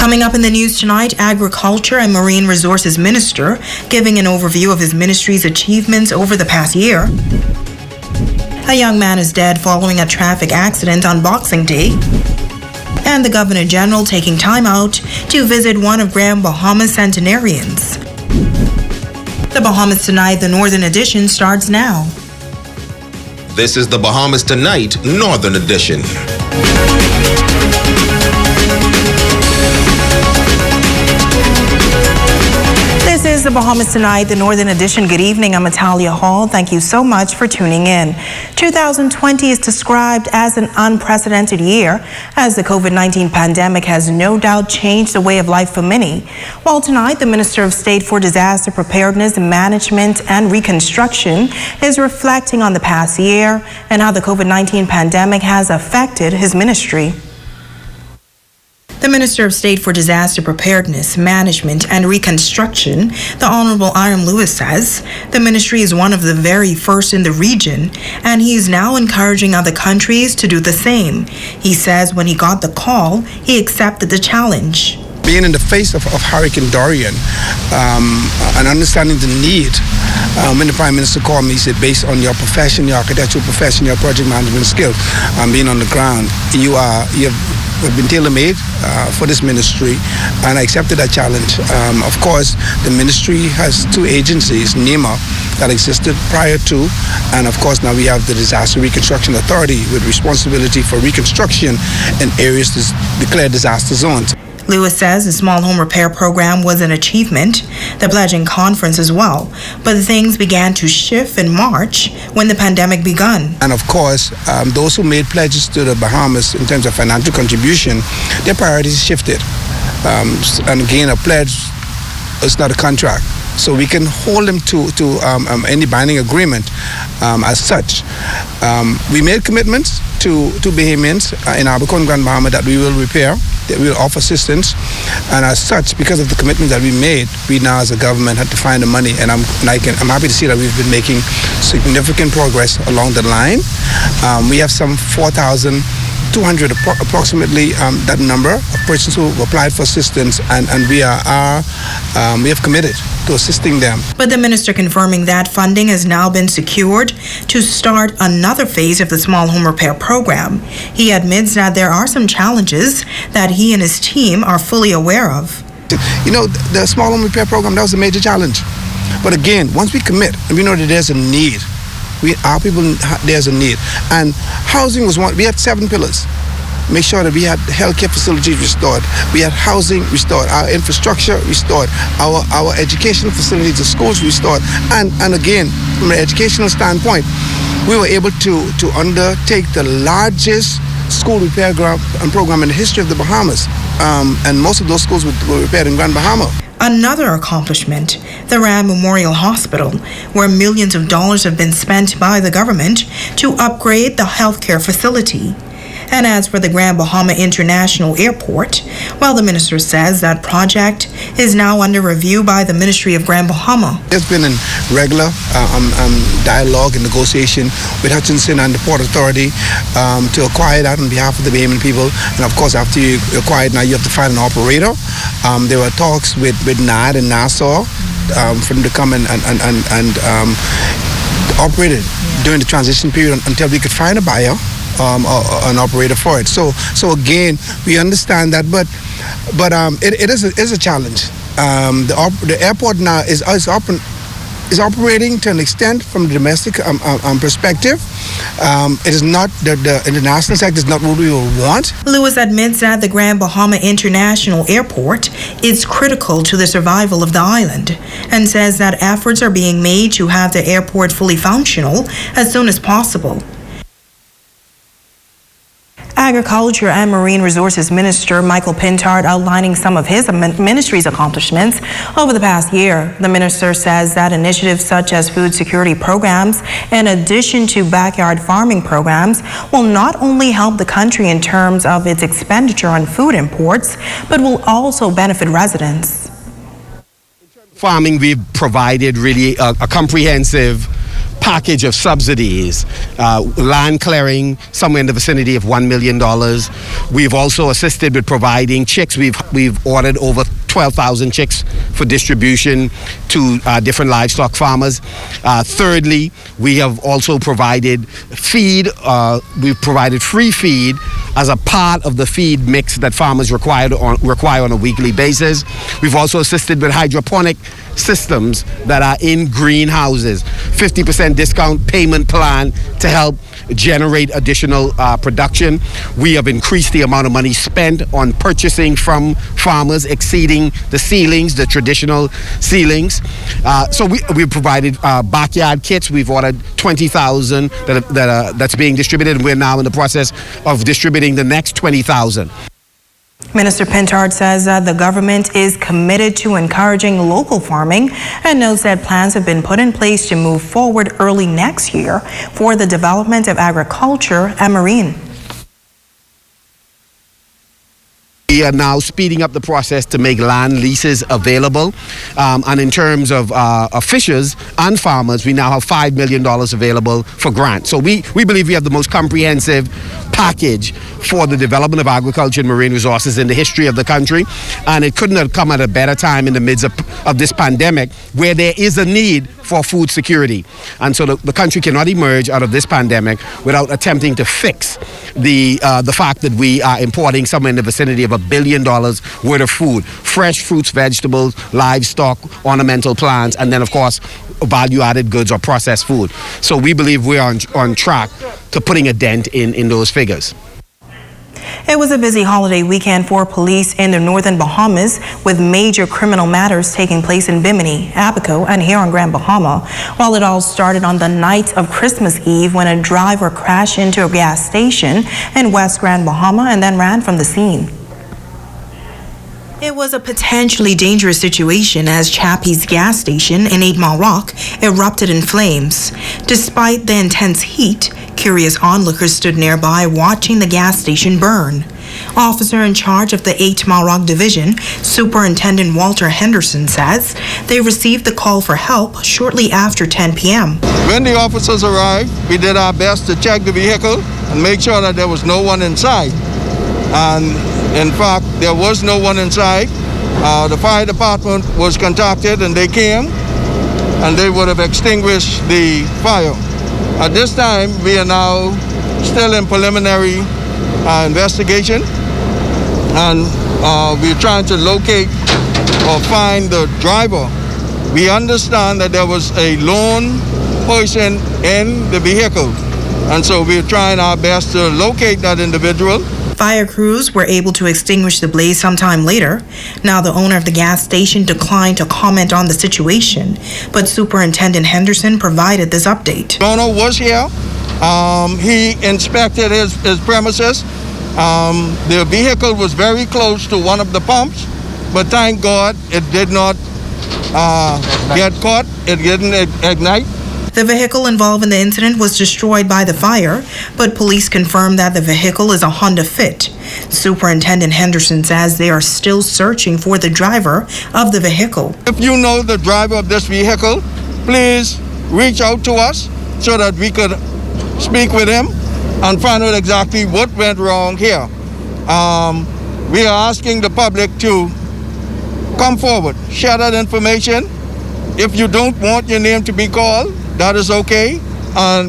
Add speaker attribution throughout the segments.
Speaker 1: Coming up in the news tonight, Agriculture and Marine Resources Minister giving an overview of his ministry's achievements over the past year. A young man is dead following a traffic accident on Boxing Day. And the Governor General taking time out to visit one of Grand Bahama's centenarians. The Bahamas Tonight, the Northern Edition, starts now.
Speaker 2: This is the Bahamas Tonight, Northern Edition.
Speaker 1: This is the Bahamas Tonight, the Northern Edition. Good evening, I'm Natalia Hall. Thank you so much for tuning in. 2020 is described as an unprecedented year, as the COVID-19 pandemic has no doubt changed the way of life for many. While tonight, the Minister of State for Disaster Preparedness, Management and Reconstruction is reflecting on the past year and how the COVID-19 pandemic has affected his ministry. The Minister of State for Disaster Preparedness, Management and Reconstruction, the Honorable Iram Lewis, says the ministry is one of the very first in the region, and he is now encouraging other countries to do the same. He says when he got the call, he accepted the challenge.
Speaker 3: Being in the face of Hurricane Dorian and understanding the need, when the Prime Minister called me, he said, based on your profession, your architectural profession, your project management skill, being on the ground, you have been tailor-made for this ministry, and I accepted that challenge. Of course, the ministry has two agencies, NEMA, that existed prior to, and of course now we have the Disaster Reconstruction Authority with responsibility for reconstruction in areas declared disaster zones.
Speaker 1: Lewis says the small home repair program was an achievement, the pledging conference as well, but things began to shift in March when the pandemic began.
Speaker 3: And of course, those who made pledges to the Bahamas in terms of financial contribution, their priorities shifted. And again, a pledge is not a contract, so we can hold them to any binding agreement as such. We made commitments to Bahamians in Abaco and Grand Bahama that we will repair, that we will offer assistance, and as such, because of the commitment that we made, we now as a government had to find the money, and I'm happy to see that we've been making significant progress along the line. We have some 4,200 approximately, that number of persons who applied for assistance, and we have committed to assisting them.
Speaker 1: But the minister confirming that funding has now been secured to start another phase of the small home repair program. He admits that there are some challenges that he and his team are fully aware of.
Speaker 3: You know, the small home repair program, that was a major challenge. But again, once we commit and we know that there's a need, there's a need. And housing was one. We had 7 pillars. Make sure that we had healthcare facilities restored, we had housing restored, our infrastructure restored, our educational facilities, the schools restored, and again, from an educational standpoint, we were able to undertake the largest school repair program in the history of the Bahamas, and most of those schools were repaired in Grand Bahama.
Speaker 1: Another accomplishment, the Ram Memorial Hospital, where millions of dollars have been spent by the government to upgrade the healthcare facility. And as for the Grand Bahama International Airport, well, the minister says that project is now under review by the Ministry of Grand Bahama.
Speaker 3: There's been a regular dialogue and negotiation with Hutchinson and the Port Authority to acquire that on behalf of the Bahamian people. And of course, after you acquire it, now you have to find an operator. There were talks with NAD and Nassau for them to come and operate it during the transition period until we could find a buyer. An operator for it. So again, we understand that, but it is a challenge. The airport now is operating to an extent from the domestic perspective. It is not the international sector is not what we will want.
Speaker 1: Lewis admits that the Grand Bahama International Airport is critical to the survival of the island, and says that efforts are being made to have the airport fully functional as soon as possible. Agriculture and Marine Resources Minister Michael Pintard outlining some of his ministry's accomplishments over the past year. The minister says that initiatives such as food security programs, in addition to backyard farming programs, will not only help the country in terms of its expenditure on food imports, but will also benefit residents.
Speaker 4: Farming, we've provided really a comprehensive package of subsidies, land clearing somewhere in the vicinity of $1 million. We've also assisted with providing chicks. We've ordered over 12,000 chicks for distribution to different livestock farmers. Thirdly, we have also provided feed. We've provided free feed as a part of the feed mix that farmers require on a weekly basis. We've also assisted with hydroponic systems that are in greenhouses, 50% discount payment plan to help generate additional production. We have increased the amount of money spent on purchasing from farmers, exceeding the ceilings, the traditional ceilings. So we've provided backyard kits. We've ordered 20,000 that's being distributed, and we're now in the process of distributing the next 20,000.
Speaker 1: Minister Pintard says the government is committed to encouraging local farming and notes that plans have been put in place to move forward early next year for the development of agriculture and marine.
Speaker 4: We are now speeding up the process to make land leases available. And in terms of fishers and farmers, we now have $5 million available for grants. So we believe we have the most comprehensive package for the development of agriculture and marine resources in the history of the country. And it couldn't have come at a better time in the midst of this pandemic, where there is a need for food security. And so the country cannot emerge out of this pandemic without attempting to fix the fact that we are importing somewhere in the vicinity of $1 billion worth of food, fresh fruits, vegetables, livestock, ornamental plants, and then of course value-added goods or processed food. So we believe we're on track to putting a dent in those figures.
Speaker 1: It was a busy holiday weekend for police in the northern Bahamas, with major criminal matters taking place in Bimini, Abaco, and here on Grand Bahama. While it all started on the night of Christmas Eve when a driver crashed into a gas station in West Grand Bahama and then ran from the scene. It was a potentially dangerous situation as Chappie's gas station in 8 Mile Rock erupted in flames. Despite the intense heat, curious onlookers stood nearby watching the gas station burn. Officer in charge of the 8 Mile Rock Division, Superintendent Walter Henderson, says they received the call for help shortly after 10 p.m.
Speaker 5: When the officers arrived, we did our best to check the vehicle and make sure that there was no one inside. And in fact, there was no one inside. The fire department was contacted and they came and they would have extinguished the fire. At this time, we are now still in preliminary investigation, and we're trying to locate or find the driver. We understand that there was a lone person in the vehicle, and so we're trying our best to locate that individual.
Speaker 1: Fire crews were able to extinguish the blaze sometime later. Now, the owner of the gas station declined to comment on the situation, but Superintendent Henderson provided this update.
Speaker 5: The owner was here. He inspected his premises. The vehicle was very close to one of the pumps, but thank God it did not get caught. It didn't ignite.
Speaker 1: The vehicle involved in the incident was destroyed by the fire, but police confirmed that the vehicle is a Honda Fit. Superintendent Henderson says they are still searching for the driver of the vehicle.
Speaker 5: If you know the driver of this vehicle, please reach out to us so that we could speak with him and find out exactly what went wrong here. We are asking the public to come forward, share that information. If you don't want your name to be called, that is okay,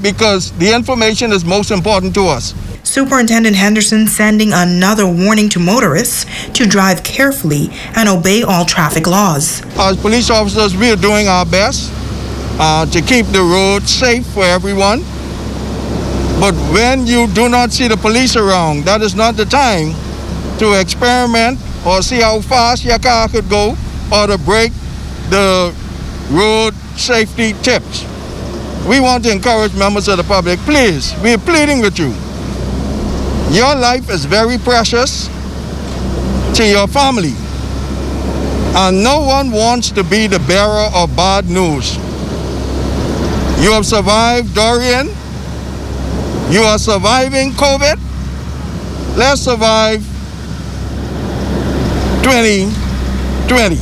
Speaker 5: because the information is most important to us.
Speaker 1: Superintendent Henderson sending another warning to motorists to drive carefully and obey all traffic laws.
Speaker 5: As police officers, we are doing our best to keep the road safe for everyone. But when you do not see the police around, that is not the time to experiment or see how fast your car could go or to break the road safety tips. We want to encourage members of the public, please, we're pleading with you. Your life is very precious to your family, and no one wants to be the bearer of bad news. You have survived Dorian. You are surviving COVID. Let's survive 2020.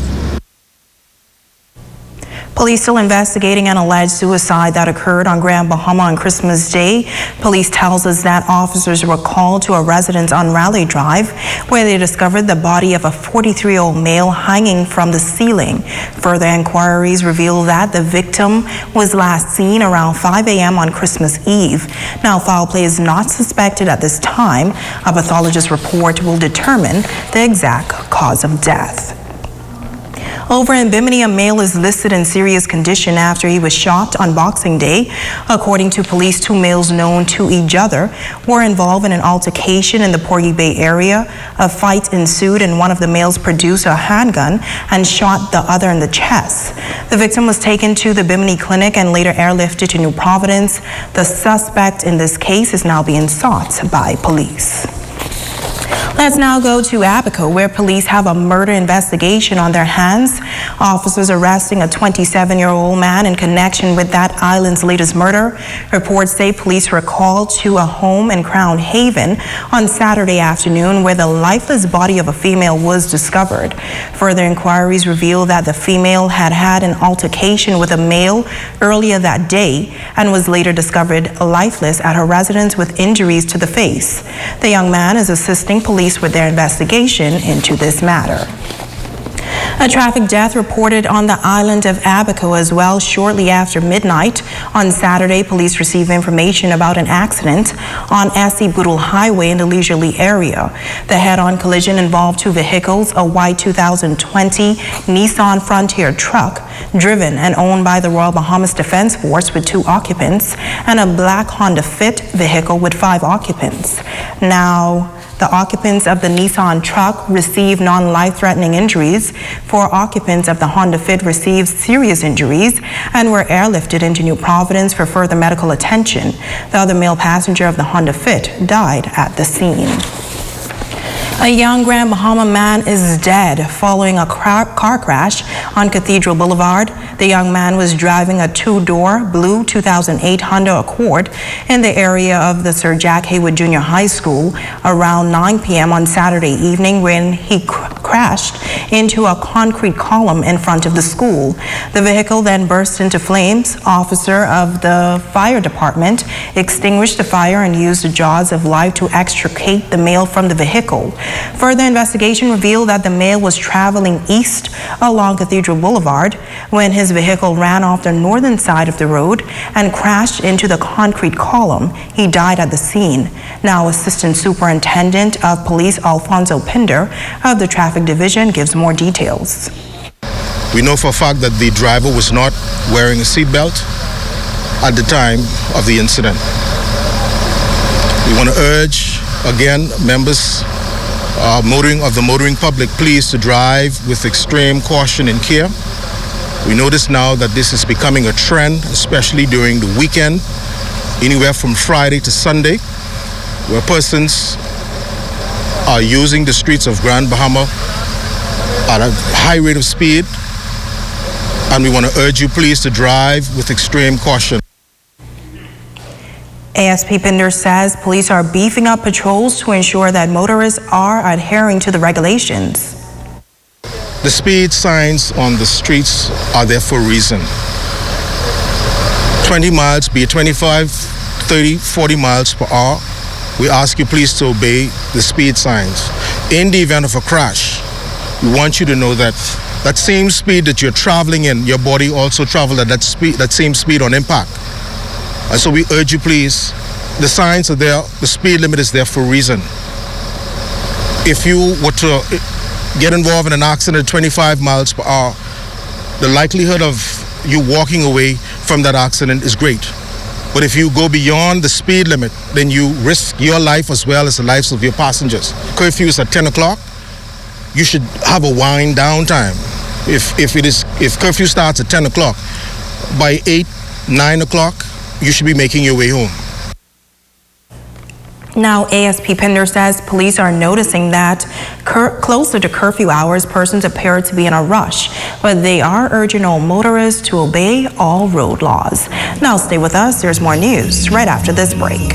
Speaker 1: Police still investigating an alleged suicide that occurred on Grand Bahama on Christmas Day. Police tells us that officers were called to a residence on Raleigh Drive where they discovered the body of a 43-year-old male hanging from the ceiling. Further inquiries reveal that the victim was last seen around 5 a.m. on Christmas Eve. Now, foul play is not suspected at this time. A pathologist report will determine the exact cause of death. Over in Bimini, a male is listed in serious condition after he was shot on Boxing Day. According to police, two males known to each other were involved in an altercation in the Porgy Bay area. A fight ensued and one of the males produced a handgun and shot the other in the chest. The victim was taken to the Bimini clinic and later airlifted to New Providence. The suspect in this case is now being sought by police. Let's now go to Abaco, where police have a murder investigation on their hands. Officers arresting a 27-year-old man in connection with that island's latest murder. Reports say police were called to a home in Crown Haven on Saturday afternoon where the lifeless body of a female was discovered. Further inquiries reveal that the female had had an altercation with a male earlier that day and was later discovered lifeless at her residence with injuries to the face. The young man is assisting police with their investigation into this matter. A traffic death reported on the island of Abaco as well shortly after midnight. On Saturday, police received information about an accident on Essie-Boodle Highway in the Leisurely area. The head-on collision involved two vehicles, a white 2020 Nissan Frontier truck driven and owned by the Royal Bahamas Defense Force with 2 occupants and a black Honda Fit vehicle with 5 occupants. Now, the occupants of the Nissan truck received non-life-threatening injuries. 4 occupants of the Honda Fit received serious injuries and were airlifted into New Providence for further medical attention. The other male passenger of the Honda Fit died at the scene. A young Grand Bahama man is dead following a car crash on Cathedral Boulevard. The young man was driving a 2-door blue 2008 Honda Accord in the area of the Sir Jack Haywood Junior High School around 9 p.m. on Saturday evening when he crashed into a concrete column in front of the school. The vehicle then burst into flames. Officer of the fire department extinguished the fire and used the jaws of life to extricate the male from the vehicle. Further investigation revealed that the male was traveling east along Cathedral Boulevard when his vehicle ran off the northern side of the road and crashed into the concrete column. He died at the scene. Now, Assistant Superintendent of Police Alfonso Pinder of the Traffic Division gives more details.
Speaker 6: We know for a fact that the driver was not wearing a seatbelt at the time of the incident. We want to urge, again, members of the motoring public, please to drive with extreme caution and care. We notice now that this is becoming a trend, especially during the weekend, anywhere from Friday to Sunday, where persons are using the streets of Grand Bahama at a high rate of speed, and we want to urge you please to drive with extreme caution.
Speaker 1: ASP Pinder says police are beefing up patrols to ensure that motorists are adhering to the regulations.
Speaker 6: The speed signs on the streets are there for a reason. 20 miles, be it 25, 30, 40 miles per hour, we ask you please to obey the speed signs. In the event of a crash, we want you to know that that same speed that you're traveling in, your body also traveled at that same speed on impact. And so we urge you please, the signs are there, the speed limit is there for a reason. If you were to get involved in an accident at 25 miles per hour, the likelihood of you walking away from that accident is great. But if you go beyond the speed limit, then you risk your life as well as the lives of your passengers. Curfew is at 10 o'clock. You should have a wind down time. If curfew starts at 10 o'clock, by 8, 9 o'clock, you should be making your way home.
Speaker 1: Now, ASP Pinder says police are noticing that closer to curfew hours, persons appear to be in a rush, but they are urging all motorists to obey all road laws. Now, stay with us. There's more news right after this break.